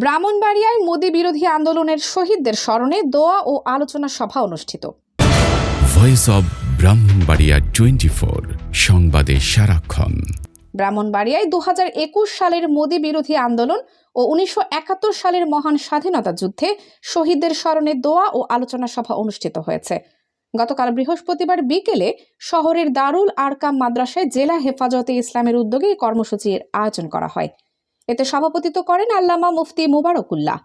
ব্রাহ্মণবাড়িয়ায় মোদি বিরোধী আন্দোলনের শহীদদের স্মরণে দোয়া ও আলোচনা সভা অনুষ্ঠিত। ভয়েস অব ব্রাহ্মণবাড়িয়া 24 সংবাদে সারাক্ষণ। ব্রাহ্মণবাড়িয়ায় 2021 সালের মোদি বিরোধী আন্দোলন ও 1971 সালের মহান স্বাধীনতা যুদ্ধে শহীদদের স্মরণে দোয়া ও আলোচনা সভা অনুষ্ঠিত হয়েছে। গতকাল বৃহস্পতিবার বিকেলে শহরের দারুল আরকাম মাদ্রাসায় জেলা হেফাজতে ইসলামের উদ্যোগে এই কর্মসূচির আয়োজন করা হয়। এতে সভাপতিত্ব করেন আল্লামা মুফতি মুবারকুল্লাহ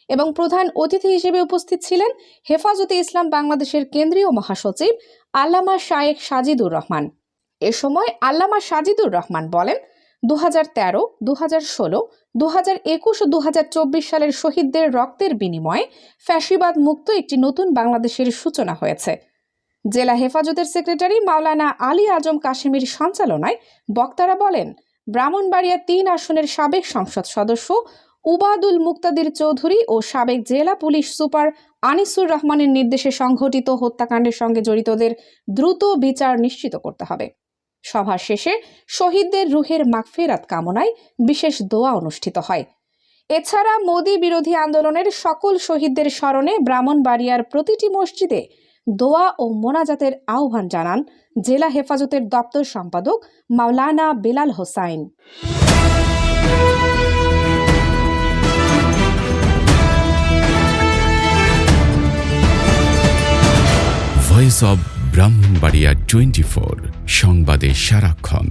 এবং প্রধান অতিথি হিসেবে উপস্থিত ছিলেন হেফাজতে ইসলাম বাংলাদেশের কেন্দ্রীয় মহাসচিব আল্লামা শায়েখ সাজিদুর রহমান। এ সময় আল্লামা সাজিদুর রহমান বলেন, 2013, 2016, 2021 ও 2024 সালের শহীদদের রক্তের বিনিময়ে ফ্যাসিবাদ মুক্ত একটি নতুন বাংলাদেশের সূচনা হয়েছে। জেলা হেফাজতের সেক্রেটারি মাওলানা আলী আজম কাশেমির সঞ্চালনায় বক্তারা বলেন, ব্রাহ্মণবাড়িয়া 3 আসনের সাবেক সংসদ সদস্য উবাদুল মুক্তাদির চৌধুরী ও সাবেক জেলা পুলিশ সুপার আনিসুর রহমানের নির্দেশে সংঘটিত হত্যাকাণ্ডের সঙ্গে জড়িতদের দ্রুত বিচার নিশ্চিত করতে হবে। সভা শেষে শহীদদের রুহের মাগফিরাত কামনায় বিশেষ দোয়া অনুষ্ঠিত হয়। এছাড়া মোদি বিরোধী আন্দোলনের সকল শহীদদের স্মরণে ব্রাহ্মণবাড়িয়ার প্রতিটি মসজিদে দোয়া ও মোনাজাতের আহ্বান জানান জেলা হেফাজতের দপ্তর সম্পাদক মাওলানা বেলাল হোসাইন। ভয়েস অব ব্রাহ্মণবাড়িয়া 24 সংবাদে সারাক্ষণ।